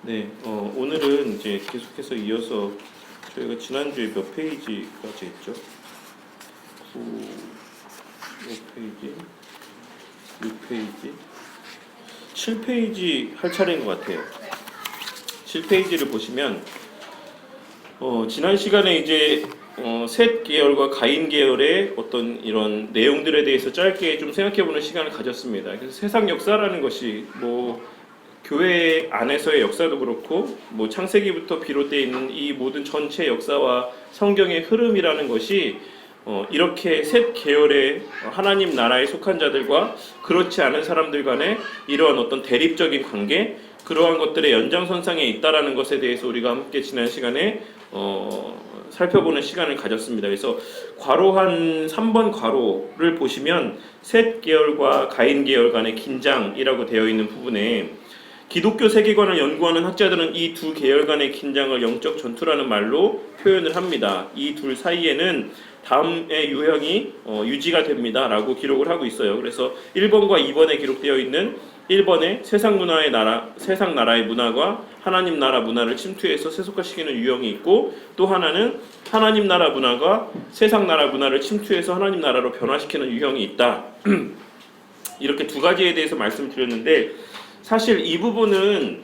네, 오늘은 이제 계속해서 이어서 저희가 지난주에 몇 페이지까지 했죠? 5페이지, 6페이지, 7페이지 할 차례인 것 같아요. 7페이지를 보시면 지난 시간에 이제 셋 계열과 가인 계열의 어떤 이런 내용들에 대해서 짧게 좀 생각해보는 시간을 가졌습니다. 그래서 세상 역사라는 것이 교회 안에서의 역사도 그렇고 창세기부터 비롯되어 있는 이 모든 전체 역사와 성경의 흐름이라는 것이 이렇게 셋 계열의 하나님 나라에 속한 자들과 그렇지 않은 사람들 간의 이러한 어떤 대립적인 관계, 그러한 것들의 연장선상에 있다라는 것에 대해서 우리가 함께 지난 시간에 살펴보는 시간을 가졌습니다. 그래서 괄호한 3번 괄호를 보시면 셋 계열과 가인 계열 간의 긴장이라고 되어 있는 부분에 기독교 세계관을 연구하는 학자들은 이 두 계열 간의 긴장을 영적 전투라는 말로 표현을 합니다. 이 둘 사이에는 다음의 유형이 유지가 됩니다 라고 기록을 하고 있어요. 그래서 1번과 2번에 기록되어 있는 1번의 세상 나라의 문화가 하나님 나라 문화를 침투해서 세속화시키는 유형이 있고, 또 하나는 하나님 나라 문화가 세상 나라 문화를 침투해서 하나님 나라로 변화시키는 유형이 있다. 이렇게 두 가지에 대해서 말씀드렸는데, 사실 이 부분은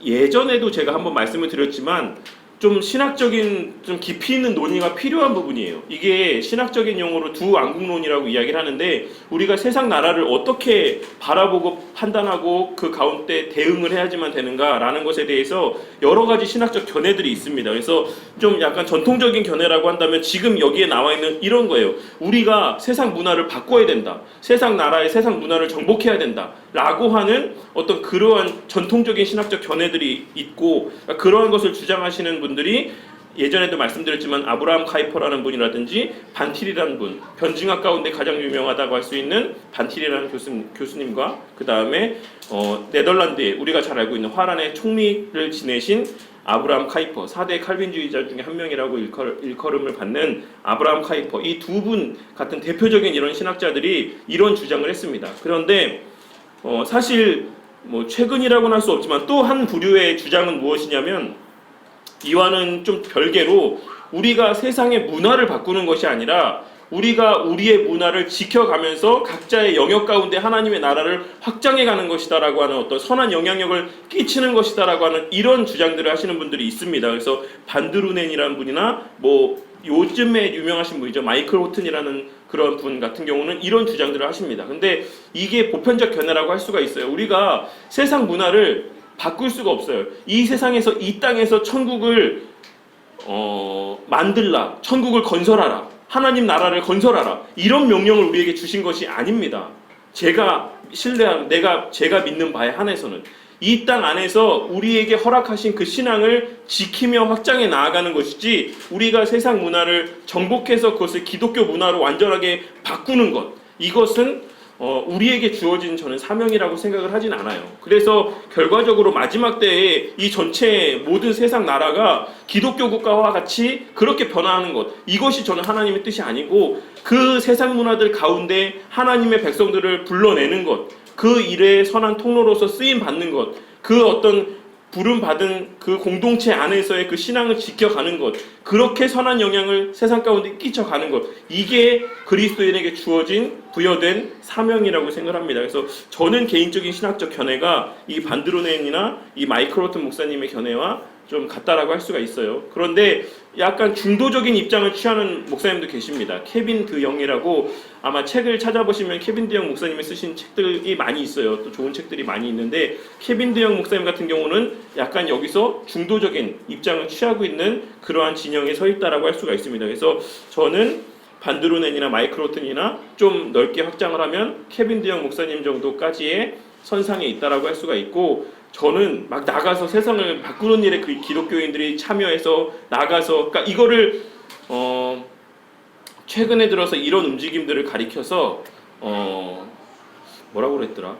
예전에도 제가 한번 말씀을 드렸지만 좀 신학적인 좀 깊이 있는 논의가 필요한 부분이에요. 이게 신학적인 용어로 두 왕국론이라고 이야기를 하는데, 우리가 세상 나라를 어떻게 바라보고 판단하고 그 가운데 대응을 해야지만 되는가라는 것에 대해서 여러 가지 신학적 견해들이 있습니다. 그래서 좀 약간 전통적인 견해라고 한다면 지금 여기에 나와 있는 이런 거예요. 우리가 세상 문화를 바꿔야 된다. 세상 나라의 세상 문화를 정복해야 된다. 라고 하는 어떤 그러한 전통적인 신학적 견해들이 있고, 그러한 것을 주장하시는 분들이 예전에도 말씀드렸지만 아브라함 카이퍼라는 분이라든지 반틸이라는 분, 변증학 가운데 가장 유명하다고 할 수 있는 반틸이라는 교수님과 그 다음에 네덜란드에 우리가 잘 알고 있는 화란의 총리를 지내신 아브라함 카이퍼, 4대 칼빈주의자 중에 한 명이라고 일컬음을 받는 아브라함 카이퍼, 이 두 분 같은 대표적인 이런 신학자들이 이런 주장을 했습니다. 그런데 사실 최근이라고는 할 수 없지만 또 한 부류의 주장은 무엇이냐면, 이와는 좀 별개로 우리가 세상의 문화를 바꾸는 것이 아니라 우리가 우리의 문화를 지켜가면서 각자의 영역 가운데 하나님의 나라를 확장해가는 것이다라고 하는 어떤 선한 영향력을 끼치는 것이다라고 하는 이런 주장들을 하시는 분들이 있습니다. 그래서 반드루넨이라는 분이나 요즘에 유명하신 분이죠, 마이클 호튼이라는 그런 분 같은 경우는 이런 주장들을 하십니다. 근데 이게 보편적 견해라고 할 수가 있어요. 우리가 세상 문화를 바꿀 수가 없어요. 이 세상에서, 이 땅에서 천국을 만들라, 천국을 건설하라, 하나님 나라를 건설하라, 이런 명령을 우리에게 주신 것이 아닙니다. 제가 신뢰하는, 제가 믿는 바에 한해서는 이 땅 안에서 우리에게 허락하신 그 신앙을 지키며 확장해 나아가는 것이지, 우리가 세상 문화를 정복해서 그것을 기독교 문화로 완전하게 바꾸는 것, 이것은 우리에게 주어진 저는 사명이라고 생각을 하진 않아요. 그래서 결과적으로 마지막 때에 이 전체 모든 세상 나라가 기독교 국가와 같이 그렇게 변화하는 것, 이것이 저는 하나님의 뜻이 아니고, 그 세상 문화들 가운데 하나님의 백성들을 불러내는 것, 그 일의 선한 통로로서 쓰임 받는 것, 그 어떤 부름받은 그 공동체 안에서의 그 신앙을 지켜가는 것, 그렇게 선한 영향을 세상 가운데 끼쳐가는 것, 이게 그리스도인에게 주어진 부여된 사명이라고 생각합니다. 그래서 저는 개인적인 신학적 견해가 이 반드루넨이나 이 마이클 호튼 목사님의 견해와 좀 같다라고 할 수가 있어요. 그런데 약간 중도적인 입장을 취하는 목사님도 계십니다. 케빈 드 영이라고, 아마 책을 찾아보시면 케빈 드 영 목사님이 쓰신 책들이 많이 있어요. 또 좋은 책들이 많이 있는데, 케빈 드 영 목사님 같은 경우는 약간 여기서 중도적인 입장을 취하고 있는 그러한 진영에 서 있다라고 할 수가 있습니다. 그래서 저는 반드루넨이나 마이클 호튼이나 좀 넓게 확장을 하면 케빈 드 영 목사님 정도까지의 선상에 있다라고 할 수가 있고, 저는 막 나가서 세상을 바꾸는 일에 그 기독교인들이 참여해서 나가서, 그러니까 이거를 최근에 들어서 이런 움직임들을 가리켜서 뭐라고 그랬더라?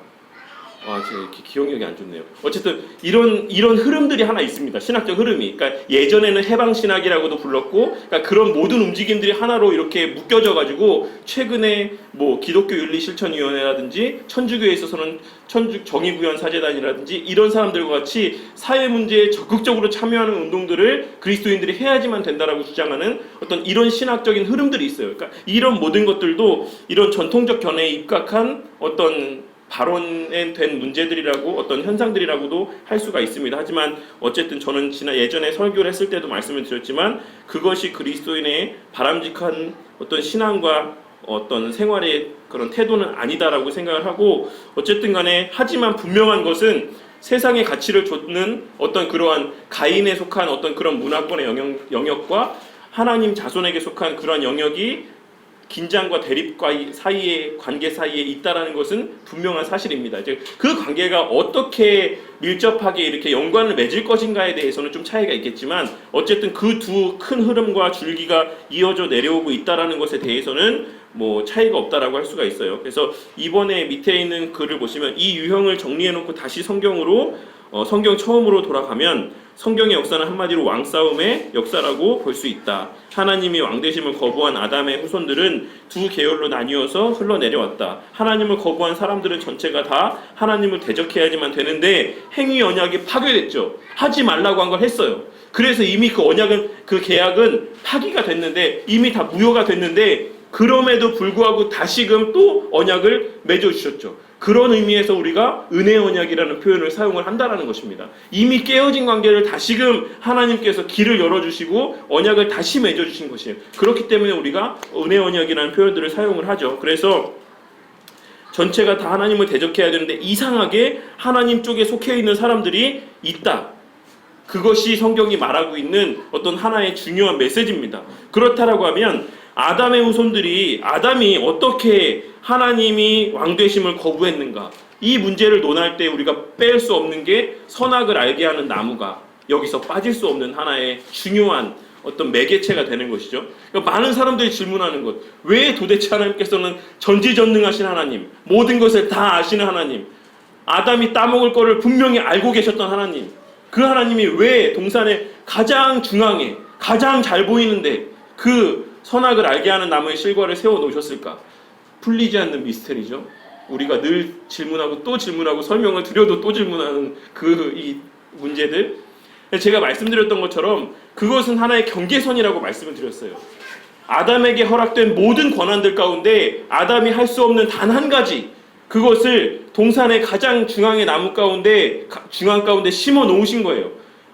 제가 이렇게 기억력이 안 좋네요. 어쨌든 이런 흐름들이 하나 있습니다. 신학적 흐름이. 그러니까 예전에는 해방 신학이라고도 불렀고, 그러니까 그런 모든 움직임들이 하나로 이렇게 묶여져 가지고 최근에 뭐 기독교 윤리 실천위원회라든지 천주교에 있어서는 천주 정의구현 사재단이라든지 이런 사람들과 같이 사회 문제에 적극적으로 참여하는 운동들을 그리스도인들이 해야지만 된다라고 주장하는 어떤 이런 신학적인 흐름들이 있어요. 그러니까 이런 모든 것들도 이런 전통적 견해에 입각한 어떤 발언된 문제들이라고 어떤 현상들이라고도 할 수가 있습니다. 하지만 어쨌든 저는 예전에 설교를 했을 때도 말씀을 드렸지만 그것이 그리스도인의 바람직한 어떤 신앙과 어떤 생활의 그런 태도는 아니다라고 생각을 하고 어쨌든 간에 하지만 분명한 것은 세상의 가치를 좇는 어떤 그러한 가인에 속한 어떤 그런 문화권의 영역과 하나님 자손에게 속한 그런 영역이 긴장과 대립과 사이의 관계 사이에 있다라는 것은 분명한 사실입니다. 이제 그 관계가 어떻게 밀접하게 이렇게 연관을 맺을 것인가에 대해서는 좀 차이가 있겠지만 어쨌든 그 두 큰 흐름과 줄기가 이어져 내려오고 있다라는 것에 대해서는 뭐 차이가 없다라고 할 수가 있어요. 그래서 이번에 밑에 있는 글을 보시면 이 유형을 정리해놓고 다시 성경으로 성경 처음으로 돌아가면 성경의 역사는 한마디로 왕싸움의 역사라고 볼 수 있다. 하나님이 왕되심을 거부한 아담의 후손들은 두 계열로 나뉘어서 흘러내려왔다. 하나님을 거부한 사람들은 전체가 다 하나님을 대적해야지만 되는데 행위 언약이 파괴됐죠. 하지 말라고 한 걸 했어요. 그래서 이미 그 계약은 파기가 됐는데 이미 다 무효가 됐는데 그럼에도 불구하고 다시금 또 언약을 맺어주셨죠. 그런 의미에서 우리가 은혜 언약이라는 표현을 사용을 한다라는 것입니다. 이미 깨어진 관계를 다시금 하나님께서 길을 열어주시고 언약을 다시 맺어주신 것이에요. 그렇기 때문에 우리가 은혜 언약이라는 표현들을 사용을 하죠. 그래서 전체가 다 하나님을 대적해야 되는데 이상하게 하나님 쪽에 속해 있는 사람들이 있다. 그것이 성경이 말하고 있는 어떤 하나의 중요한 메시지입니다. 그렇다라고 하면 아담의 후손들이 아담이 어떻게 하나님이 왕되심을 거부했는가 이 문제를 논할 때 우리가 뺄 수 없는 게 선악을 알게 하는 나무가 여기서 빠질 수 없는 하나의 중요한 어떤 매개체가 되는 것이죠. 그러니까 많은 사람들이 질문하는 것, 왜 도대체 하나님께서는 전지전능하신 하나님, 모든 것을 다 아시는 하나님, 아담이 따먹을 거를 분명히 알고 계셨던 하나님, 그 하나님이 왜 동산의 가장 중앙에 가장 잘 보이는데 그 선악을 알게 하는 나무의 실과를 세워 놓으셨을까? 풀리지 않는 미스터리죠. 우리가 늘 질문하고 또 질문하고 설명을 드려도 또 질문하는 이 문제들. 제가 말씀드렸던 것처럼 그것은 하나의 경계선이라고 말씀을 드렸어요. 아담에게 허락된 모든 권한들 가운데 아담이 할 수 없는 단 한 가지, 그것을 동산의 가장 중앙의 나무 가운데 중앙 가운데 심어 놓으신 거예요.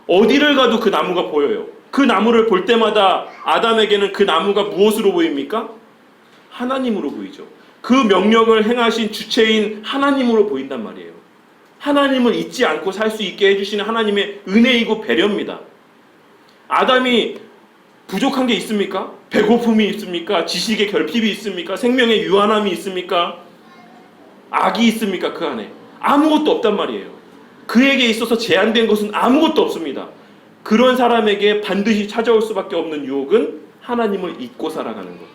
어디를 가도 그 나무가 보여요. 그 나무를 볼 때마다 아담에게는 그 나무가 무엇으로 보입니까? 하나님으로 보이죠. 그 명령을 행하신 주체인 하나님으로 보인단 말이에요. 하나님을 잊지 않고 살 수 있게 해주시는 하나님의 은혜이고 배려입니다. 아담이 부족한 게 있습니까? 배고픔이 있습니까? 지식의 결핍이 있습니까? 생명의 유한함이 있습니까? 악이 있습니까? 그 안에 아무것도 없단 말이에요. 그에게 있어서 제한된 것은 아무것도 없습니다. 그런 사람에게 반드시 찾아올 수밖에 없는 유혹은 하나님을 잊고 살아가는 것.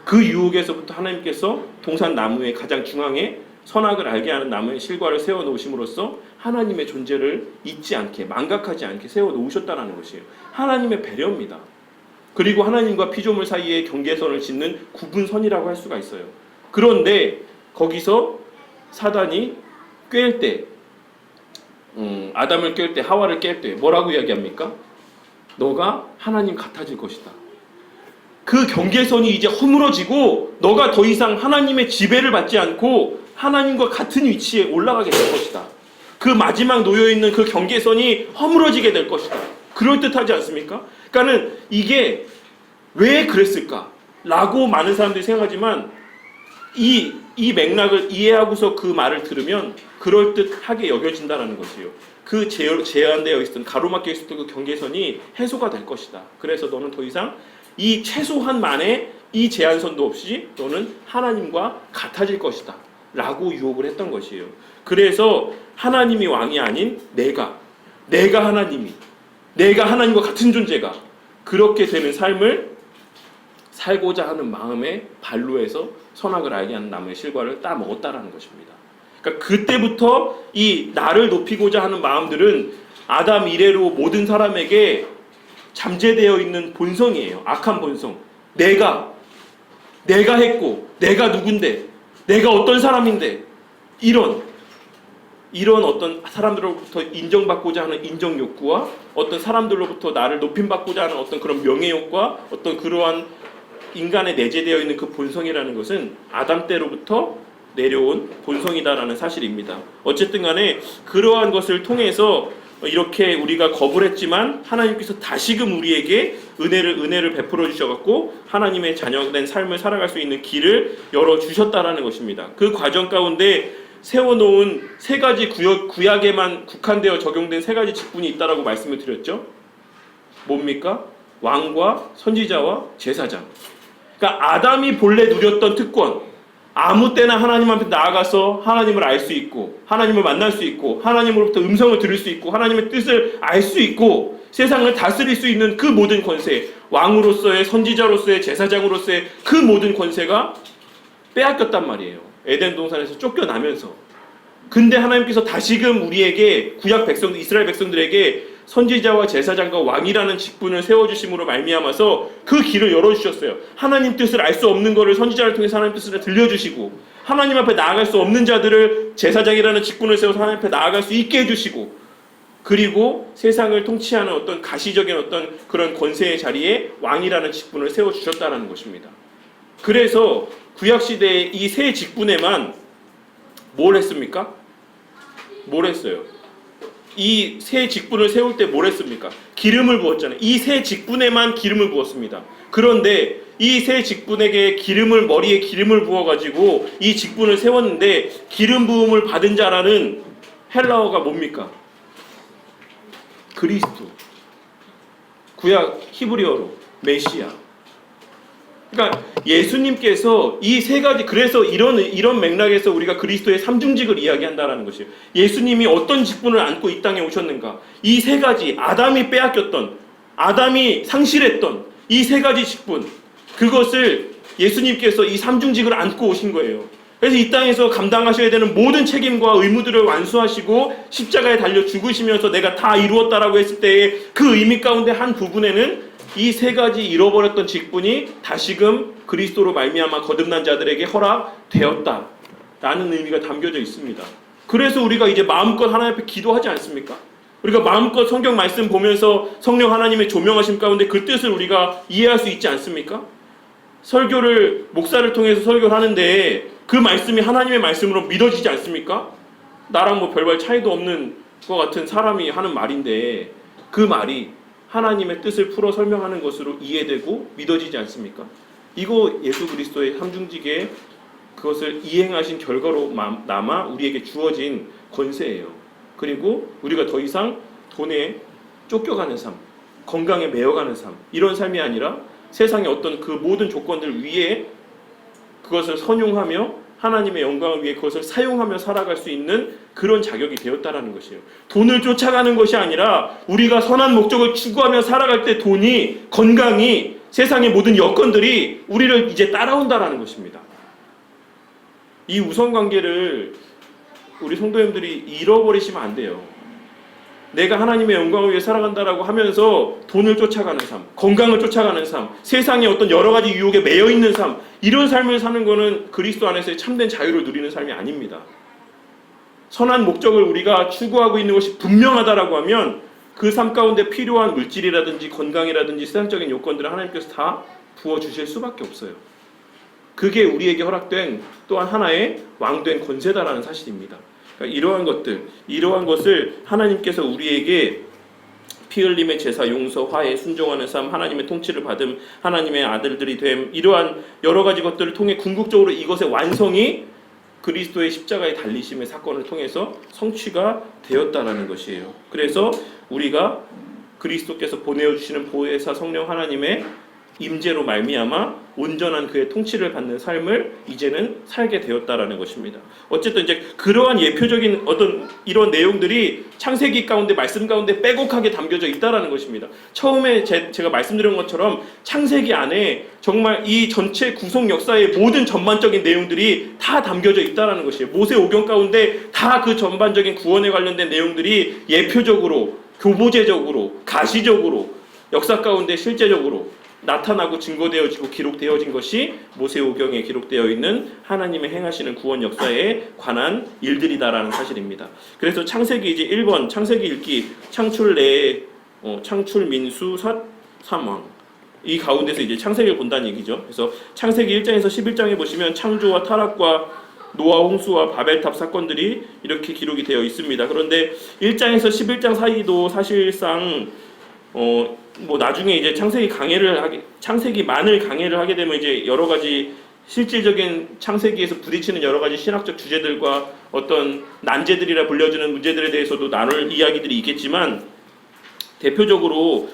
그 유혹에서부터 하나님께서 동산 나무의 가장 중앙에 선악을 알게 하는 나무의 실과를 세워 놓으심으로써 하나님의 존재를 잊지 않게, 망각하지 않게 세워 놓으셨다는 것이에요. 하나님의 배려입니다. 그리고 하나님과 피조물 사이의 경계선을 짓는 구분선이라고 할 수가 있어요. 그런데 거기서 사단이 꿰을 때, 아담을 깰 때, 하와를 깰 때 뭐라고 이야기합니까? 너가 하나님 같아질 것이다. 그 경계선이 이제 허물어지고 너가 더 이상 하나님의 지배를 받지 않고 하나님과 같은 위치에 올라가게 될 것이다. 그 마지막 놓여있는 그 경계선이 허물어지게 될 것이다. 그럴듯하지 않습니까? 그러니까는 이게 왜 그랬을까? 라고 많은 사람들이 생각하지만 이 맥락을 이해하고서 그 말을 들으면 그럴듯하게 여겨진다는 것이에요. 그 제한되어 있었던, 가로막혀 있었던 그 경계선이 해소가 될 것이다. 그래서 너는 더 이상 이 최소한만의 이 제한선도 없이 너는 하나님과 같아질 것이다 라고 유혹을 했던 것이에요. 그래서 하나님이 왕이 아닌 내가 하나님이, 내가 하나님과 같은 존재가 그렇게 되는 삶을 살고자 하는 마음의 발로에서 선악을 알게 하는 나무의 실과를 따먹었다라는 것입니다. 그러니까 그때부터 이 나를 높이고자 하는 마음들은 아담 이래로 모든 사람에게 잠재되어 있는 본성이에요. 악한 본성. 내가 했고, 내가 누군데, 내가 어떤 사람인데, 이런 어떤 사람들로부터 인정받고자 하는 인정 욕구와 어떤 사람들로부터 나를 높임받고자 하는 어떤 그런 명예욕과 어떤 그러한 인간에 내재되어 있는 그 본성이라는 것은 아담 때로부터 내려온 본성이다라는 사실입니다. 어쨌든 간에 그러한 것을 통해서 이렇게 우리가 거부를 했지만 하나님께서 다시금 우리에게 은혜를 베풀어 주셔갖고 하나님의 자녀된 삶을 살아갈 수 있는 길을 열어주셨다라는 것입니다. 그 과정 가운데 세워놓은 세 가지 구약에만 국한되어 적용된 세 가지 직분이 있다라고 말씀을 드렸죠. 뭡니까? 왕과 선지자와 제사장. 그러니까 아담이 본래 누렸던 특권, 아무 때나 하나님 앞에 나아가서 하나님을 알 수 있고 하나님을 만날 수 있고 하나님으로부터 음성을 들을 수 있고 하나님의 뜻을 알 수 있고 세상을 다스릴 수 있는 그 모든 권세, 왕으로서의 선지자로서의 제사장으로서의 그 모든 권세가 빼앗겼단 말이에요. 에덴 동산에서 쫓겨나면서. 근데 하나님께서 다시금 우리에게 구약 백성 이스라엘 백성들에게 선지자와 제사장과 왕이라는 직분을 세워주심으로 말미암아서 그 길을 열어주셨어요. 하나님 뜻을 알 수 없는 것을 선지자를 통해서 하나님 뜻을 들려주시고 하나님 앞에 나아갈 수 없는 자들을 제사장이라는 직분을 세워서 하나님 앞에 나아갈 수 있게 해주시고 그리고 세상을 통치하는 어떤 가시적인 어떤 그런 권세의 자리에 왕이라는 직분을 세워주셨다는 것입니다. 그래서 구약시대의 이 세 직분에만 뭘 했습니까? 뭘 했어요? 이 세 직분을 세울 때 뭘 했습니까? 기름을 부었잖아요. 이 세 직분에만 기름을 부었습니다. 그런데 이 세 직분에게 머리에 기름을 부어가지고 이 직분을 세웠는데 기름 부음을 받은 자라는 헬라어가 뭡니까? 그리스도. 구약 히브리어로 메시아. 그러니까 예수님께서 이 세 가지, 그래서 이런 맥락에서 우리가 그리스도의 삼중직을 이야기한다라는 것이에요. 예수님이 어떤 직분을 안고 이 땅에 오셨는가? 이 세 가지, 아담이 빼앗겼던, 아담이 상실했던 이 세 가지 직분, 그것을 예수님께서 이 삼중직을 안고 오신 거예요. 그래서 이 땅에서 감당하셔야 되는 모든 책임과 의무들을 완수하시고 십자가에 달려 죽으시면서 내가 다 이루었다라고 했을 때의 그 의미 가운데 한 부분에는 이 세 가지 잃어버렸던 직분이 다시금 그리스도로 말미암아 거듭난 자들에게 허락되었다라는 의미가 담겨져 있습니다. 그래서 우리가 이제 마음껏 하나님 앞에 기도하지 않습니까? 우리가 마음껏 성경 말씀 보면서 성령 하나님의 조명하심 가운데 그 뜻을 우리가 이해할 수 있지 않습니까? 목사를 통해서 설교를 하는데 그 말씀이 하나님의 말씀으로 믿어지지 않습니까? 나랑 뭐 별반 차이도 없는 것 같은 사람이 하는 말인데 그 말이 하나님의 뜻을 풀어 설명하는 것으로 이해되고 믿어지지 않습니까? 이거 예수 그리스도의 삼중직에 그것을 이행하신 결과로 남아 우리에게 주어진 권세예요. 그리고 우리가 더 이상 돈에 쫓겨가는 삶, 건강에 매여가는 삶, 이런 삶이 아니라 세상의 어떤 그 모든 조건들 위에 그것을 선용하며 하나님의 영광을 위해 그것을 사용하며 살아갈 수 있는 그런 자격이 되었다라는 것이에요. 돈을 쫓아가는 것이 아니라 우리가 선한 목적을 추구하며 살아갈 때 돈이, 건강이, 세상의 모든 여건들이 우리를 이제 따라온다라는 것입니다. 이 우선관계를 우리 성도님들이 잃어버리시면 안 돼요. 내가 하나님의 영광을 위해 살아간다라고 하면서 돈을 쫓아가는 삶, 건강을 쫓아가는 삶, 세상의 어떤 여러 가지 유혹에 매여 있는 삶, 이런 삶을 사는 것은 그리스도 안에서의 참된 자유를 누리는 삶이 아닙니다. 선한 목적을 우리가 추구하고 있는 것이 분명하다라고 하면 그 삶 가운데 필요한 물질이라든지 건강이라든지 세상적인 요건들을 하나님께서 다 부어주실 수밖에 없어요. 그게 우리에게 허락된 또한 하나의 왕된 권세다라는 사실입니다. 그러니까 이러한 것을 하나님께서 우리에게 피 흘림의 제사, 용서, 화해, 순종하는 삶, 하나님의 통치를 받음, 하나님의 아들들이 됨, 이러한 여러 가지 것들을 통해 궁극적으로 이것의 완성이 그리스도의 십자가의 달리심의 사건을 통해서 성취가 되었다라는 것이에요. 그래서 우리가 그리스도께서 보내주시는 보혜사 성령 하나님의 임재로 말미암아 온전한 그의 통치를 받는 삶을 이제는 살게 되었다라는 것입니다. 어쨌든 이제 그러한 예표적인 어떤 이런 내용들이 창세기 가운데 말씀 가운데 빼곡하게 담겨져 있다라는 것입니다. 처음에 제가 말씀드린 것처럼 창세기 안에 정말 이 전체 구속 역사의 모든 전반적인 내용들이 다 담겨져 있다라는 것이에요. 모세 오경 가운데 다 그 전반적인 구원에 관련된 내용들이 예표적으로, 교보제적으로, 가시적으로, 역사 가운데 실제적으로 나타나고 증거되어지고 기록되어진 것이 모세오경에 기록되어 있는 하나님의 행하시는 구원 역사에 관한 일들이다라는 사실입니다. 그래서 창세기 이제 1번 창세기 읽기 창출 내에 창출 민수 삿 삼왕 이 가운데서 이제 창세기를 본다는 얘기죠. 그래서 창세기 1장에서 11장에 보시면 창조와 타락과 노아 홍수와 바벨탑 사건들이 이렇게 기록이 되어 있습니다. 그런데 1장에서 11장 사이도 사실상 뭐 나중에 이제 창세기만을 강해를 하게 되면 이제 여러 가지 실질적인 창세기에서 부딪히는 여러 가지 신학적 주제들과 어떤 난제들이라 불려지는 문제들에 대해서도 나눌 이야기들이 있겠지만 대표적으로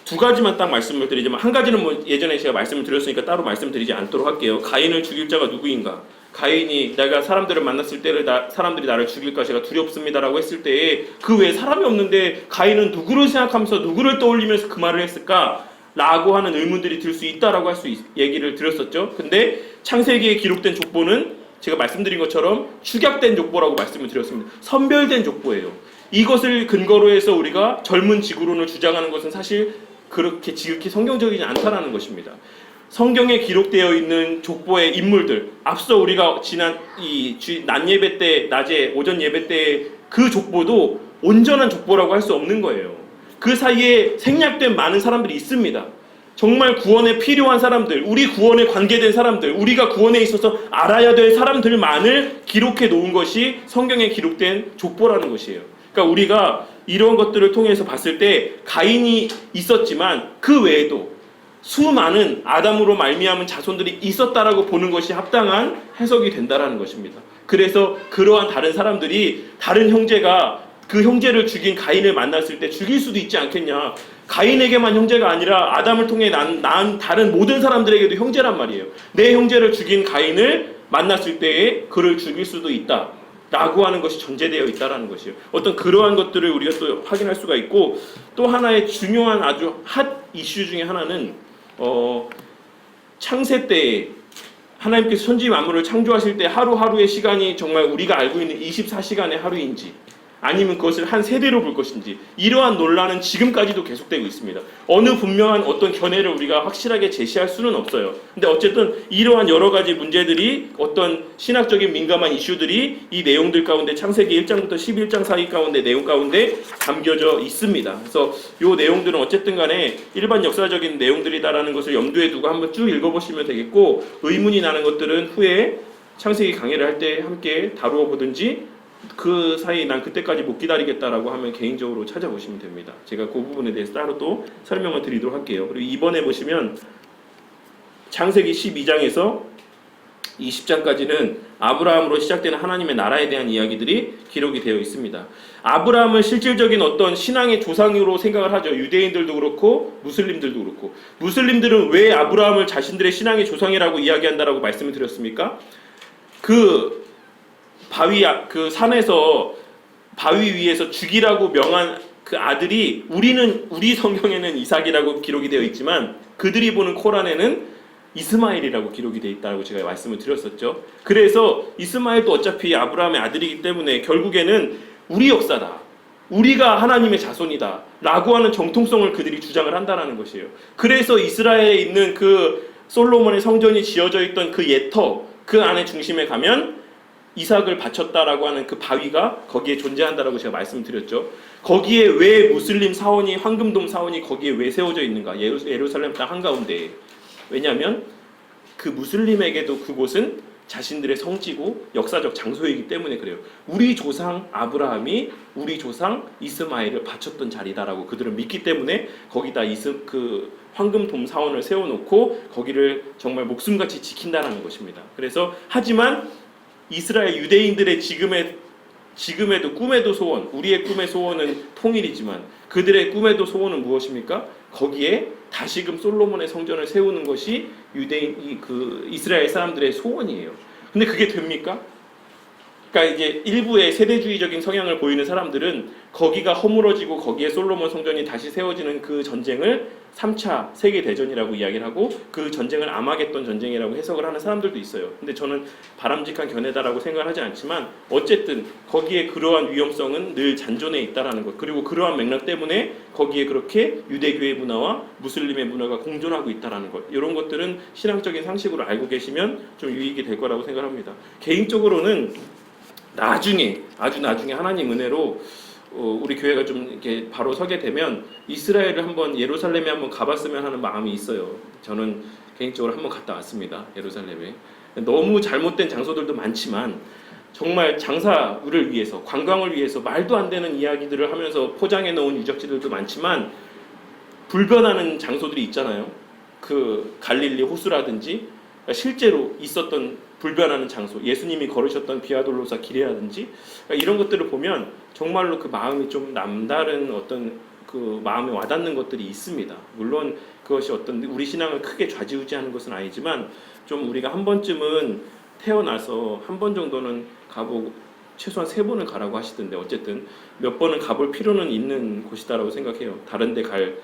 두 가지만 딱 말씀을 드리지만 한 가지는 뭐 예전에 제가 말씀을 드렸으니까 따로 말씀드리지 않도록 할게요. 가인을 죽일 자가 누구인가? 가인이 내가 사람들을 만났을 때를 사람들이 나를 죽일까 제가 두렵습니다라고 했을 때에 그 외에 사람이 없는데 가인은 누구를 생각하면서 누구를 떠올리면서 그 말을 했을까? 라고 하는 의문들이 들 수 있다라고 얘기를 드렸었죠. 근데 창세기에 기록된 족보는 제가 말씀드린 것처럼 축약된 족보라고 말씀을 드렸습니다. 선별된 족보예요. 이것을 근거로 해서 우리가 젊은 지구론을 주장하는 것은 사실 그렇게 지극히 성경적이지 않다라는 것입니다. 성경에 기록되어 있는 족보의 인물들, 앞서 우리가 지난 낮 예배 때, 낮에 오전 예배 때 그 족보도 온전한 족보라고 할 수 없는 거예요. 그 사이에 생략된 많은 사람들이 있습니다. 정말 구원에 필요한 사람들, 우리 구원에 관계된 사람들, 우리가 구원에 있어서 알아야 될 사람들만을 기록해 놓은 것이 성경에 기록된 족보라는 것이에요. 그러니까 우리가 이런 것들을 통해서 봤을 때 가인이 있었지만 그 외에도 수많은 아담으로 말미암은 자손들이 있었다라고 보는 것이 합당한 해석이 된다라는 것입니다. 그래서 그러한 다른 사람들이 다른 형제가 그 형제를 죽인 가인을 만났을 때 죽일 수도 있지 않겠냐. 가인에게만 형제가 아니라 아담을 통해 낳은 다른 모든 사람들에게도 형제란 말이에요. 내 형제를 죽인 가인을 만났을 때에 그를 죽일 수도 있다 라고 하는 것이 전제되어 있다라는 것이에요. 어떤 그러한 것들을 우리가 또 확인할 수가 있고, 또 하나의 중요한 아주 핫 이슈 중에 하나는 창세 때에 하나님께서 천지 만물을 창조하실 때 하루하루의 시간이 정말 우리가 알고 있는 24시간의 하루인지 아니면 그것을 한 세대로 볼 것인지, 이러한 논란은 지금까지도 계속되고 있습니다. 어느 분명한 어떤 견해를 우리가 확실하게 제시할 수는 없어요. 근데 어쨌든 이러한 여러 가지 문제들이, 어떤 신학적인 민감한 이슈들이 이 내용들 가운데 창세기 1장부터 11장 사이 가운데 내용 가운데 담겨져 있습니다. 그래서 이 내용들은 어쨌든 간에 일반 역사적인 내용들이다라는 것을 염두에 두고 한번 쭉 읽어보시면 되겠고, 의문이 나는 것들은 후에 창세기 강의를 할 때 함께 다루어 보든지, 그 사이 난 그때까지 못 기다리겠다라고 하면 개인적으로 찾아보시면 됩니다. 제가 그 부분에 대해서 따로 또 설명을 드리도록 할게요. 그리고 이번에 보시면 창세기 12장에서 20장까지는 아브라함으로 시작되는 하나님의 나라에 대한 이야기들이 기록이 되어 있습니다. 아브라함은 실질적인 어떤 신앙의 조상으로 생각을 하죠. 유대인들도 그렇고 무슬림들도 그렇고. 무슬림들은 왜 아브라함을 자신들의 신앙의 조상이라고 이야기한다라고 말씀을 드렸습니까? 그 산에서 바위 위에서 죽이라고 명한 그 아들이, 우리 성경에는 이삭이라고 기록이 되어 있지만 그들이 보는 코란에는 이스마엘이라고 기록이 되어 있다고 제가 말씀을 드렸었죠. 그래서 이스마엘도 어차피 아브라함의 아들이기 때문에 결국에는 우리 역사다, 우리가 하나님의 자손이다 라고 하는 정통성을 그들이 주장을 한다는 것이에요. 그래서 이스라엘에 있는 그 솔로몬의 성전이 지어져 있던 그 예터, 그 안에 중심에 가면 이삭을 바쳤다라고 하는 그 바위가 거기에 존재한다라고 제가 말씀드렸죠. 거기에 왜 무슬림 사원이, 황금돔 사원이 거기에 왜 세워져 있는가? 예루살렘 땅 한가운데에. 왜냐하면 그 무슬림에게도 그곳은 자신들의 성지고 역사적 장소이기 때문에 그래요. 우리 조상 아브라함이 우리 조상 이스마엘을 바쳤던 자리다라고 그들은 믿기 때문에 거기다 그 황금돔 사원을 세워놓고 거기를 정말 목숨같이 지킨다라는 것입니다. 그래서 하지만 이스라엘 유대인들의 지금의 지금에도 꿈에도 소원, 우리의 꿈의 소원은 통일이지만 그들의 꿈에도 소원은 무엇입니까? 거기에 다시금 솔로몬의 성전을 세우는 것이 유대인 그 이스라엘 사람들의 소원이에요. 근데 그게 됩니까? 그러니까 이제 일부의 세대주의적인 성향을 보이는 사람들은 거기가 허물어지고 거기에 솔로몬 성전이 다시 세워지는 그 전쟁을 3차 세계대전이라고 이야기를 하고 그 전쟁을 아마겟돈 전쟁이라고 해석을 하는 사람들도 있어요. 근데 저는 바람직한 견해다라고 생각을 하지 않지만 어쨌든 거기에 그러한 위험성은 늘 잔존해 있다라는 것, 그리고 그러한 맥락 때문에 거기에 그렇게 유대교의 문화와 무슬림의 문화가 공존하고 있다라는 것, 이런 것들은 신앙적인 상식으로 알고 계시면 좀 유익이 될 거라고 생각합니다. 개인적으로는 나중에, 아주 나중에 하나님 은혜로 우리 교회가 좀 이렇게 바로 서게 되면 이스라엘을 한번, 예루살렘에 한번 가봤으면 하는 마음이 있어요. 저는 개인적으로 한번 갔다 왔습니다. 예루살렘에. 너무 잘못된 장소들도 많지만 정말 장사를 위해서, 관광을 위해서 말도 안 되는 이야기들을 하면서 포장해 놓은 유적지들도 많지만 불변하는 장소들이 있잖아요. 그 갈릴리 호수라든지 실제로 있었던 불변하는 장소, 예수님이 걸으셨던 비아돌로사 길이라든지 이런 것들을 보면 정말로 그 마음이 좀 남다른 어떤 그 마음에 와닿는 것들이 있습니다. 물론 그것이 어떤 우리 신앙을 크게 좌지우지하는 것은 아니지만 좀 우리가 한 번쯤은 태어나서 한 번 정도는 가보고, 최소한 3번은 가라고 하시던데 어쨌든 몇 번은 가볼 필요는 있는 곳이다라고 생각해요. 다른 데 갈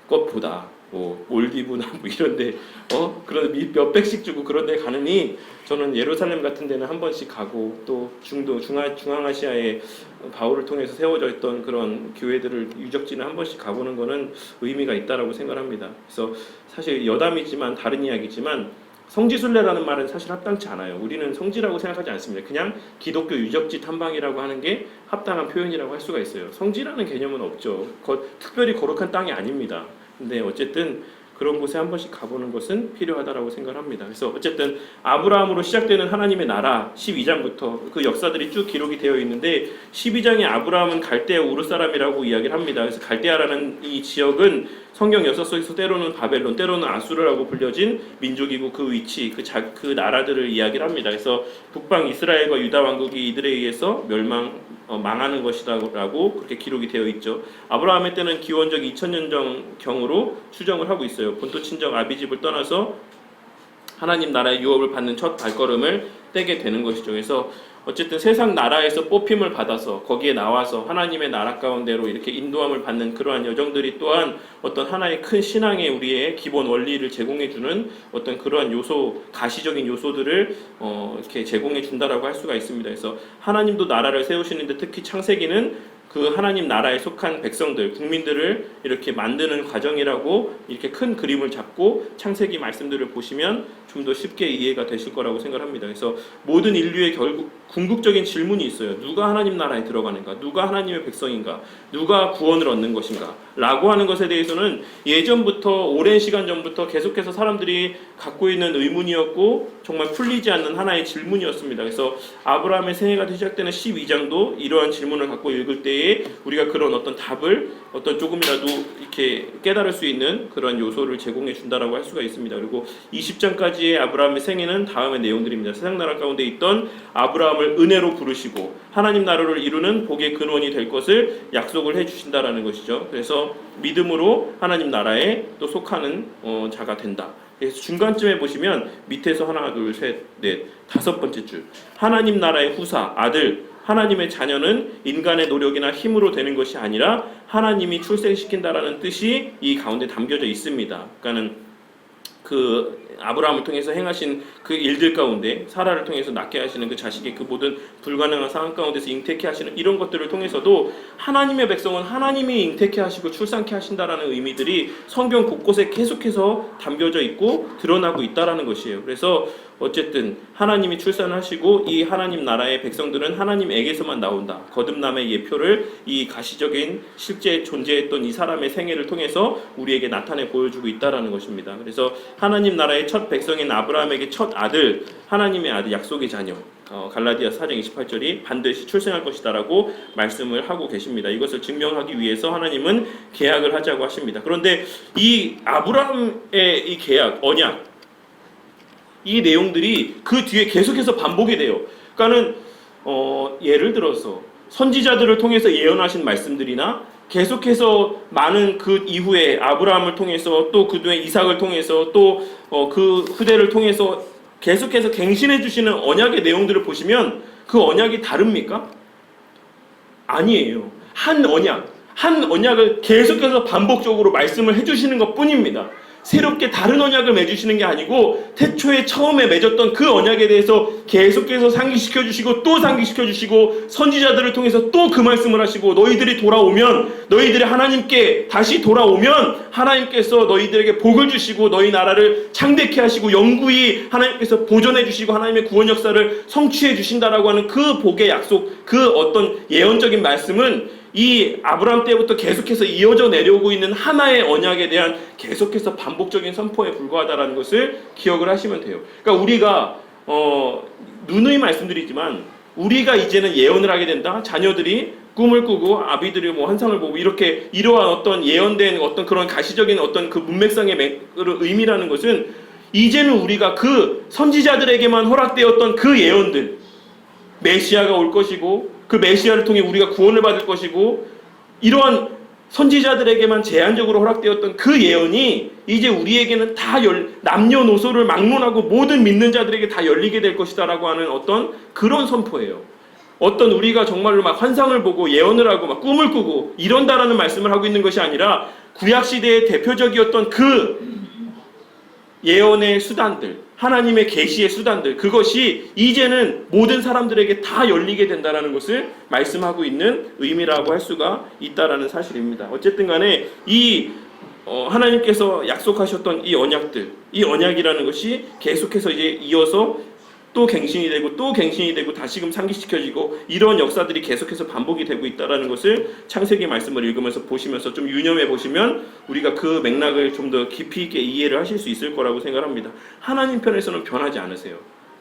것보다 뭐 몰디브나 뭐 이런데 그런 몇 백씩 주고 그런 데 가느니 저는 예루살렘 같은 데는 한 번씩 가고, 또 중앙아시아의 바울을 통해서 세워져 있던 그런 교회들을 유적지는 한 번씩 가보는 거는 의미가 있다라고 생각합니다. 그래서 사실 여담이지만 다른 이야기지만 성지순례라는 말은 사실 합당치 않아요. 우리는 성지라고 생각하지 않습니다. 그냥 기독교 유적지 탐방이라고 하는 게 합당한 표현이라고 할 수가 있어요. 성지라는 개념은 없죠. 특별히 거룩한 땅이 아닙니다. 근데 어쨌든 그런 곳에 한 번씩 가보는 것은 필요하다라고 생각합니다. 그래서 어쨌든 아브라함으로 시작되는 하나님의 나라 12장부터 그 역사들이 쭉 기록이 되어 있는데 12장에 아브라함은 갈대아 우르 사람이라고 이야기를 합니다. 그래서 갈대아라는 이 지역은 성경 역사 속에서 때로는 바벨론, 때로는 아수르라고 불려진 민족이고 그 위치, 그 나라들을 이야기를 합니다. 그래서 북방 이스라엘과 유다 왕국이 이들에 의해서 망하는 것이라고 그렇게 기록이 되어 있죠. 아브라함의 때는 기원적 2000년 경으로 추정을 하고 있어요. 본토 친정 아비집을 떠나서 하나님 나라의 유업을 받는 첫 발걸음을 떼게 되는 것이죠. 그래서 어쨌든 세상 나라에서 뽑힘을 받아서 거기에 나와서 하나님의 나라 가운데로 이렇게 인도함을 받는 그러한 여정들이 또한 어떤 하나의 큰 신앙의 우리의 기본 원리를 제공해주는 어떤 그러한 요소, 가시적인 요소들을 이렇게 제공해 준다라고 할 수가 있습니다. 그래서 하나님도 나라를 세우시는데 특히 창세기는 그 하나님 나라에 속한 백성들, 국민들을 이렇게 만드는 과정이라고 이렇게 큰 그림을 잡고 창세기 말씀들을 보시면 좀 더 쉽게 이해가 되실 거라고 생각합니다. 그래서 모든 인류의 결국 궁극적인 질문이 있어요. 누가 하나님 나라에 들어가는가? 누가 하나님의 백성인가? 누가 구원을 얻는 것인가? 라고 하는 것에 대해서는 예전부터, 오랜 시간 전부터 계속해서 사람들이 갖고 있는 의문이었고 정말 풀리지 않는 하나의 질문이었습니다. 그래서 아브라함의 생애가 시작되는 12장도 이러한 질문을 갖고 읽을 때에 우리가 그런 어떤 답을 어떤 조금이라도 이렇게 깨달을 수 있는 그런 요소를 제공해 준다라고 할 수가 있습니다. 그리고 20장까지의 아브라함의 생애는 다음의 내용들입니다. 세상 나라 가운데 있던 아브라함을 은혜로 부르시고 하나님 나라를 이루는 복의 근원이 될 것을 약속을 해주신다라는 것이죠. 그래서 믿음으로 하나님 나라에 또 속하는 자가 된다. 그래서 중간쯤에 보시면 밑에서 하나, 둘, 셋, 넷, 5번째 줄, 하나님 나라의 후사, 아들, 하나님의 자녀는 인간의 노력이나 힘으로 되는 것이 아니라 하나님이 출생시킨다라는 뜻이 이 가운데 담겨져 있습니다. 그러니까는 그 아브라함을 통해서 행하신 그 일들 가운데 사라를 통해서 낳게 하시는 그 자식의 그 모든 불가능한 상황 가운데서 잉태케 하시는 이런 것들을 통해서도 하나님의 백성은 하나님이 잉태케 하시고 출산케 하신다라는 의미들이 성경 곳곳에 계속해서 담겨져 있고 드러나고 있다라는 것이에요. 그래서 어쨌든 하나님이 출산하시고 이 하나님 나라의 백성들은 하나님에게서만 나온다. 거듭남의 예표를 이 가시적인 실제 존재했던 이 사람의 생애를 통해서 우리에게 나타내 보여주고 있다라는 것입니다. 그래서 하나님 나라의 첫 백성인 아브라함에게 첫 아들, 하나님의 아들, 약속의 자녀, 갈라디아 4장 28절이 반드시 출생할 것이다라고 말씀을 하고 계십니다. 이것을 증명하기 위해서 하나님은 계약을 하자고 하십니다. 그런데 이 아브라함의 이 계약, 언약, 이 내용들이 그 뒤에 계속해서 반복이 돼요. 그러니까는 예를 들어서 선지자들을 통해서 예언하신 말씀들이나 계속해서 많은 그 이후에 아브라함을 통해서 또 그 뒤에 이삭을 통해서 또 그 후대를 통해서 계속해서 갱신해 주시는 언약의 내용들을 보시면 그 언약이 다릅니까? 아니에요. 한 언약을 계속해서 반복적으로 말씀을 해주시는 것 뿐입니다. 새롭게 다른 언약을 맺으시는 게 아니고 태초에 처음에 맺었던 그 언약에 대해서 계속해서 상기시켜 주시고 또 상기시켜 주시고 선지자들을 통해서 또 그 말씀을 하시고 너희들이 돌아오면 너희들이 하나님께 다시 돌아오면 하나님께서 너희들에게 복을 주시고 너희 나라를 창대케 하시고 영구히 하나님께서 보존해 주시고 하나님의 구원 역사를 성취해 주신다라고 하는 그 복의 약속, 그 어떤 예언적인 말씀은 이 아브라함 때부터 계속해서 이어져 내려오고 있는 하나의 언약에 대한 계속해서 반복적인 선포에 불과하다는 것을 기억을 하시면 돼요. 그러니까 우리가 누누이 말씀드리지만 우리가 이제는 예언을 하게 된다. 자녀들이 꿈을 꾸고 아비들이 뭐 환상을 보고 이렇게 이러한 어떤 예언된 어떤 그런 가시적인 어떤 그 문맥상의 의미라는 것은 이제는 우리가 그 선지자들에게만 허락되었던 그 예언들, 메시아가 올 것이고 그 메시아를 통해 우리가 구원을 받을 것이고 이러한 선지자들에게만 제한적으로 허락되었던 그 예언이 이제 우리에게는 다 남녀노소를 막론하고 모든 믿는 자들에게 다 열리게 될 것이다 라고 하는 어떤 그런 선포예요. 어떤 우리가 정말로 막 환상을 보고 예언을 하고 막 꿈을 꾸고 이런다라는 말씀을 하고 있는 것이 아니라 구약시대의 대표적이었던 그 예언의 수단들, 하나님의 계시의 수단들, 그것이 이제는 모든 사람들에게 다 열리게 된다는 것을 말씀하고 있는 의미라고 할 수가 있다는 사실입니다. 어쨌든 간에 이 하나님께서 약속하셨던 이 언약들, 이 언약이라는 것이 계속해서 이제 이어서 또 갱신이 되고 또 갱신이 되고 다시금 상기시켜지고 이런 역사들이 계속해서 반복이 되고 있다는 것을 창세기 말씀을 읽으면서 보시면서 좀 유념해 보시면 우리가 그 맥락을 좀 더 깊이 있게 이해를 하실 수 있을 거라고 생각합니다. 하나님 편에서는 변하지 않으세요.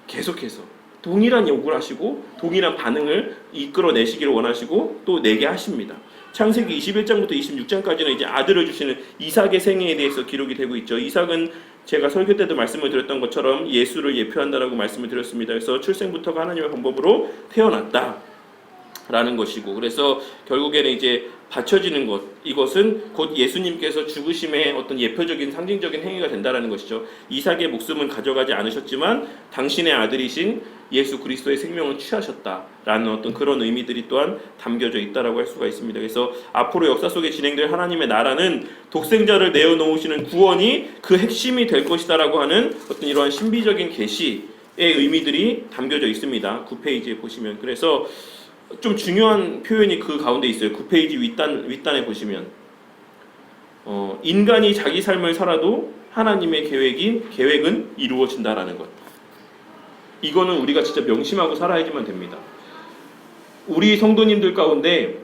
계속해서 동일한 요구를 하시고 동일한 반응을 이끌어내시기를 원하시고 또 내게 하십니다. 창세기 21장부터 26장까지는 이제 아들을 주시는 이삭의 생애에 대해서 기록이 되고 있죠. 이삭은 제가 설교 때도 말씀을 드렸던 것처럼 예수를 예표한다라고 말씀을 드렸습니다. 그래서 출생부터가 하나님의 방법으로 태어났다라는 것이고, 그래서 결국에는 이제 바쳐지는 것, 이것은 곧 예수님께서 죽으심의 어떤 예표적인 상징적인 행위가 된다라는 것이죠. 이삭의 목숨은 가져가지 않으셨지만 당신의 아들이신 예수 그리스도의 생명을 취하셨다라는 어떤 그런 의미들이 또한 담겨져 있다라고 할 수가 있습니다. 그래서 앞으로 역사 속에 진행될 하나님의 나라는 독생자를 내어놓으시는 구원이 그 핵심이 될 것이다라고 하는 어떤 이러한 신비적인 계시의 의미들이 담겨져 있습니다. 9페이지에 보시면. 그래서 좀 중요한 표현이 그 가운데 있어요. 9페이지 윗단에 보시면 인간이 자기 삶을 살아도 하나님의 계획은 이루어진다라는 것. 이거는 우리가 진짜 명심하고 살아야지만 됩니다. 우리 성도님들 가운데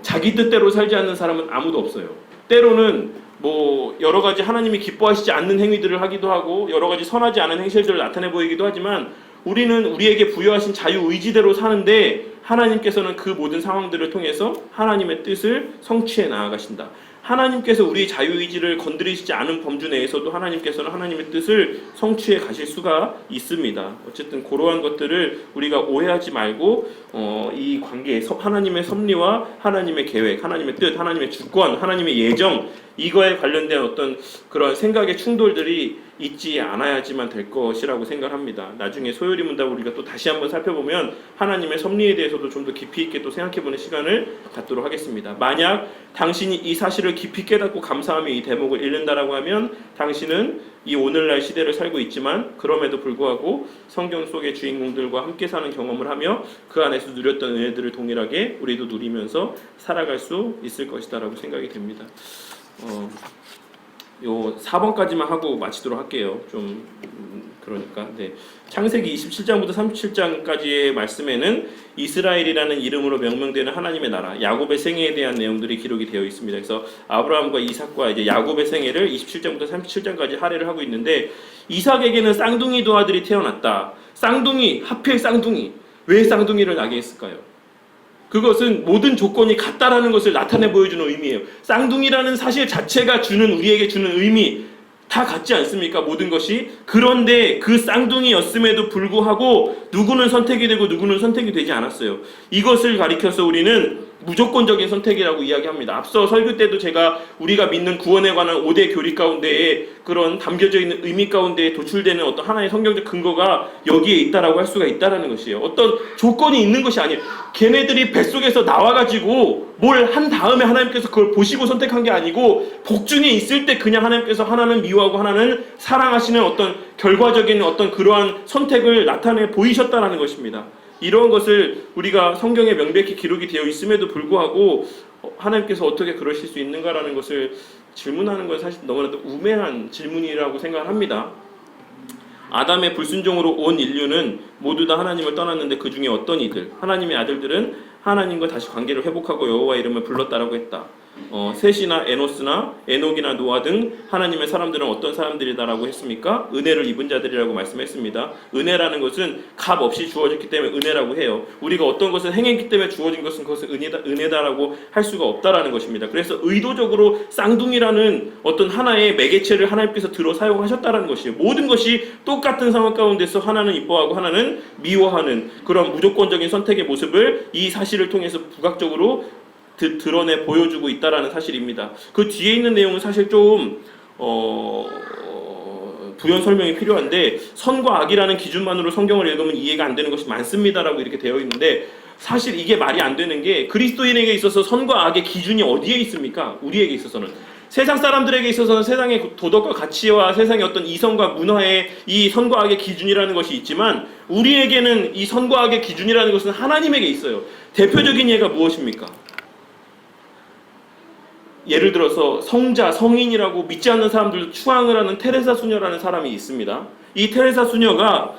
자기 뜻대로 살지 않는 사람은 아무도 없어요. 때로는 뭐 여러 가지 하나님이 기뻐하시지 않는 행위들을 하기도 하고 여러 가지 선하지 않은 행실들을 나타내 보이기도 하지만 우리는 우리에게 부여하신 자유의지대로 사는데 하나님께서는 그 모든 상황들을 통해서 하나님의 뜻을 성취해 나아가신다. 하나님께서 우리의 자유의지를 건드리시지 않은 범주 내에서도 하나님께서는 하나님의 뜻을 성취해 가실 수가 있습니다. 어쨌든 그러한 것들을 우리가 오해하지 말고 이 관계, 하나님의 섭리와 하나님의 계획, 하나님의 뜻, 하나님의 주권, 하나님의 예정, 이거에 관련된 어떤 그런 생각의 충돌들이 있지 않아야지만 될 것이라고 생각합니다. 나중에 소요리 문답을 우리가 또 다시 한번 살펴보면 하나님의 섭리에 대해서도 좀 더 깊이 있게 또 생각해보는 시간을 갖도록 하겠습니다. 만약 당신이 이 사실을 깊이 깨닫고 감사하며 이 대목을 읽는다라고 하면 당신은 이 오늘날 시대를 살고 있지만 그럼에도 불구하고 성경 속의 주인공들과 함께 사는 경험을 하며 그 안에서 누렸던 은혜들을 동일하게 우리도 누리면서 살아갈 수 있을 것이다라고 생각이 됩니다. 요 4번까지만 하고 마치도록 할게요. 좀 그러니까 창세기 27장부터 37장까지의 말씀에는 이스라엘이라는 이름으로 명명되는 하나님의 나라, 야곱의 생애에 대한 내용들이 기록이 되어 있습니다. 그래서 아브라함과 이삭과 이제 야곱의 생애를 27장부터 37장까지 할애를 하고 있는데 이삭에게는 쌍둥이 두 아들이 태어났다. 쌍둥이, 하필 쌍둥이. 왜 쌍둥이를 낳게 했을까요? 그것은 모든 조건이 같다라는 것을 나타내 보여주는 의미예요. 쌍둥이라는 사실 자체가 우리에게 주는 의미, 다 같지 않습니까? 모든 것이. 그런데 그 쌍둥이였음에도 불구하고 누구는 선택이 되고 누구는 선택이 되지 않았어요. 이것을 가리켜서 우리는 무조건적인 선택이라고 이야기합니다. 앞서 설교 때도 제가 우리가 믿는 구원에 관한 5대 교리 가운데에 그런 담겨져 있는 의미 가운데 도출되는 어떤 하나의 성경적 근거가 여기에 있다라고 할 수가 있다라는 것이에요. 어떤 조건이 있는 것이 아니에요. 걔네들이 뱃속에서 나와가지고 뭘 한 다음에 하나님께서 그걸 보시고 선택한 게 아니고 복중에 있을 때 그냥 하나님께서 하나는 미워하고 하나는 사랑하시는 어떤 결과적인 어떤 그러한 선택을 나타내 보이셨다라는 것입니다. 이런 것을 우리가 성경에 명백히 기록이 되어 있음에도 불구하고 하나님께서 어떻게 그러실 수 있는가라는 것을 질문하는 건 사실 너무나도 우매한 질문이라고 생각을 합니다. 아담의 불순종으로 온 인류는 모두 다 하나님을 떠났는데 그 중에 어떤 이들, 하나님의 아들들은 하나님과 다시 관계를 회복하고 여호와 이름을 불렀다라고 했다. 셋이나 에노스나 에녹이나 노아 등 하나님의 사람들은 어떤 사람들이다라고 했습니까? 은혜를 입은 자들이라고 말씀했습니다. 은혜라는 것은 값 없이 주어졌기 때문에 은혜라고 해요. 우리가 어떤 것을 행했기 때문에 주어진 것은 그것은 은혜다라고 할 수가 없다라는 것입니다. 그래서 의도적으로 쌍둥이라는 어떤 하나의 매개체를 하나님께서 들어 사용하셨다라는 것이에요. 모든 것이 똑같은 상황 가운데서 하나는 이뻐하고 하나는 미워하는 그런 무조건적인 선택의 모습을 이 사실을 통해서 부각적으로 드러내 보여주고 있다라는 사실입니다. 그 뒤에 있는 내용은 사실 좀 부연 설명이 필요한데 선과 악이라는 기준만으로 성경을 읽으면 이해가 안 되는 것이 많습니다라고 이렇게 되어 있는데 사실 이게 말이 안 되는 게 그리스도인에게 있어서 선과 악의 기준이 어디에 있습니까? 우리에게 있어서는 세상 사람들에게 있어서는 세상의 도덕과 가치와 세상의 어떤 이성과 문화의 이 선과 악의 기준이라는 것이 있지만 우리에게는 이 선과 악의 기준이라는 것은 하나님에게 있어요. 대표적인 예가 무엇입니까? 예를 들어서 성자, 성인이라고 믿지 않는 사람들도 추앙을 하는 테레사 수녀라는 사람이 있습니다. 이 테레사 수녀가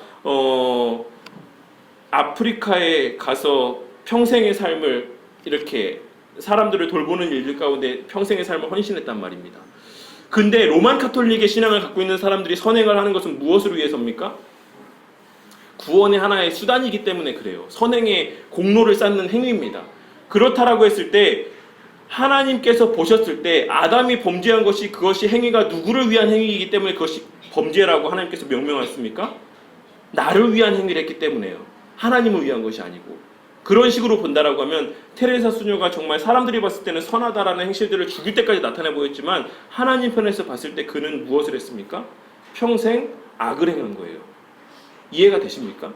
아프리카에 가서 평생의 삶을 이렇게 사람들을 돌보는 일들 가운데 평생의 삶을 헌신했단 말입니다. 근데 로만 카톨릭의 신앙을 갖고 있는 사람들이 선행을 하는 것은 무엇을 위해서입니까? 구원의 하나의 수단이기 때문에 그래요. 선행의 공로를 쌓는 행위입니다. 그렇다라고 했을 때 하나님께서 보셨을 때 아담이 범죄한 것이 그것이 행위가 누구를 위한 행위이기 때문에 그것이 범죄라고 하나님께서 명명하셨습니까? 나를 위한 행위를 했기 때문에요. 하나님을 위한 것이 아니고. 그런 식으로 본다라고 하면 테레사 수녀가 정말 사람들이 봤을 때는 선하다라는 행실들을 죽일 때까지 나타내 보였지만 하나님 편에서 봤을 때 그는 무엇을 했습니까? 평생 악을 행한 거예요. 이해가 되십니까?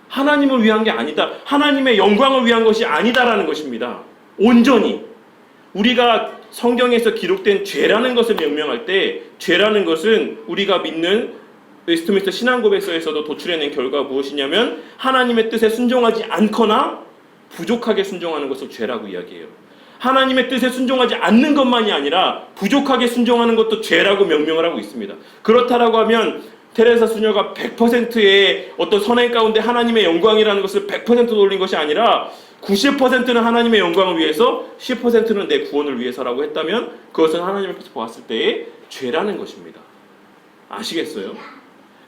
하나님을 위한 게 아니다. 하나님의 영광을 위한 것이 아니다라는 것입니다. 온전히 우리가 성경에서 기록된 죄라는 것을 명명할 때 죄라는 것은 우리가 믿는 웨스트민스터 신앙고백서에서도 도출해낸 결과가 무엇이냐면 하나님의 뜻에 순종하지 않거나 부족하게 순종하는 것을 죄라고 이야기해요. 하나님의 뜻에 순종하지 않는 것만이 아니라 부족하게 순종하는 것도 죄라고 명명을 하고 있습니다. 그렇다라고 하면 테레사 수녀가 100%의 어떤 선행 가운데 하나님의 영광이라는 것을 100% 돌린 것이 아니라 90%는 하나님의 영광을 위해서 10%는 내 구원을 위해서라고 했다면 그것은 하나님께서 보았을 때의 죄라는 것입니다. 아시겠어요?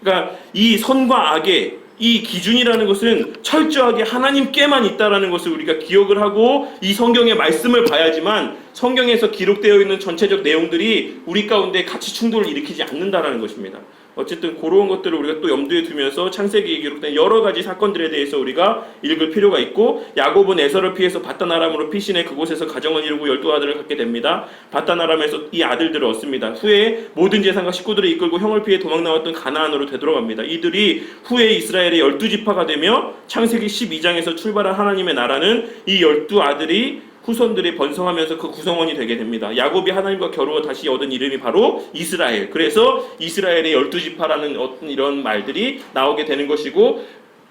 그러니까 이 선과 악의 이 기준이라는 것은 철저하게 하나님께만 있다라는 것을 우리가 기억을 하고 이 성경의 말씀을 봐야지만 성경에서 기록되어 있는 전체적 내용들이 우리 가운데 가치 충돌을 일으키지 않는다라는 것입니다. 어쨌든 그런 것들을 우리가 또 염두에 두면서 창세기에 기록된 여러 가지 사건들에 대해서 우리가 읽을 필요가 있고 야곱은 에서를 피해서 바단 아람으로 피신해 그곳에서 가정을 이루고 12아들을 갖게 됩니다. 바단 아람에서 이 아들들을 얻습니다. 후에 모든 재산과 식구들을 이끌고 형을 피해 도망 나왔던 가나안으로 되돌아갑니다. 이들이 후에 이스라엘의 12지파가 되며 창세기 12장에서 출발한 하나님의 나라는 이 12아들이 후손들이 번성하면서 그 구성원이 되게 됩니다. 야곱이 하나님과 겨루어 다시 얻은 이름이 바로 이스라엘. 그래서 이스라엘의 12지파라는 어떤 이런 말들이 나오게 되는 것이고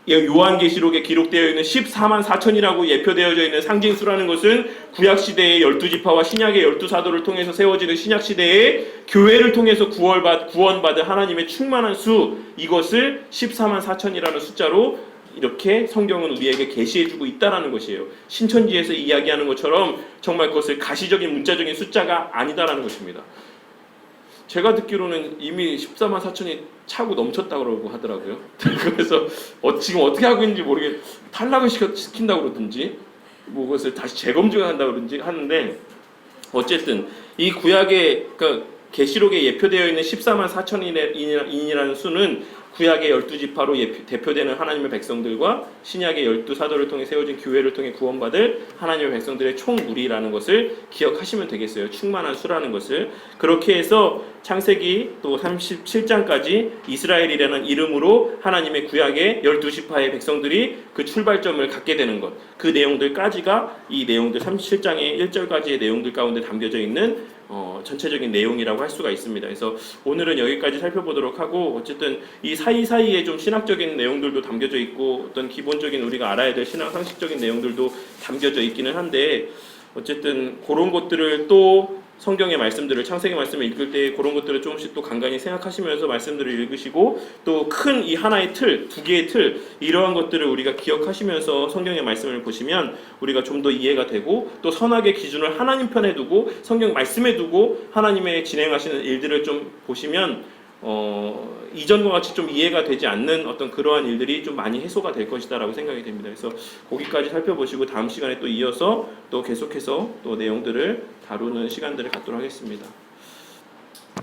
요한계시록에 기록되어 있는 14만 4천이라고 예표되어져 있는 상징수라는 것은 구약시대의 12지파와 신약의 12사도를 통해서 세워지는 신약시대의 교회를 통해서 구원받은 하나님의 충만한 수, 이것을 14만 4천이라는 숫자로 이렇게 성경은 우리에게 계시해주고 있다는 것이에요. 신천지에서 이야기하는 것처럼 정말 그것을 가시적인 문자적인 숫자가 아니다라는 것입니다. 제가 듣기로는 이미 14만 4천이 차고 넘쳤다고 하더라고요. 그래서 지금 어떻게 하고 있는지 모르겠, 탈락을 시킨다고 그러든지 뭐 그것을 다시 재검증한다고 그러든지 하는데 어쨌든 이 구약의 그러니까 계시록에 예표되어 있는 14만 4천인이라는 수는 구약의 12지파로 대표되는 하나님의 백성들과 신약의 12사도를 통해 세워진 교회를 통해 구원받을 하나님의 백성들의 총무리라는 것을 기억하시면 되겠어요. 충만한 수라는 것을. 그렇게 해서 창세기 또 37장까지 이스라엘이라는 이름으로 하나님의 구약의 12지파의 백성들이 그 출발점을 갖게 되는 것, 그 내용들까지가 이 내용들 37장의 1절까지의 내용들 가운데 담겨져 있는 전체적인 내용이라고 할 수가 있습니다. 그래서 오늘은 여기까지 살펴보도록 하고, 어쨌든 이 사이사이에 좀 신학적인 내용들도 담겨져 있고 어떤 기본적인 우리가 알아야 될 신학 상식적인 내용들도 담겨져 있기는 한데, 어쨌든 그런 것들을 또 성경의 말씀들을, 창세기 말씀을 읽을 때 그런 것들을 조금씩 또 간간히 생각하시면서 말씀들을 읽으시고, 또 큰 이 하나의 틀, 두 개의 틀, 이러한 것들을 우리가 기억하시면서 성경의 말씀을 보시면 우리가 좀 더 이해가 되고, 또 선악의 기준을 하나님 편에 두고 성경 말씀에 두고 하나님의 진행하시는 일들을 좀 보시면 이전과 같이 좀 이해가 되지 않는 어떤 그러한 일들이 좀 많이 해소가 될 것이다 라고 생각이 됩니다. 그래서 거기까지 살펴보시고 다음 시간에 또 이어서 또 계속해서 또 내용들을 다루는 시간들을 갖도록 하겠습니다.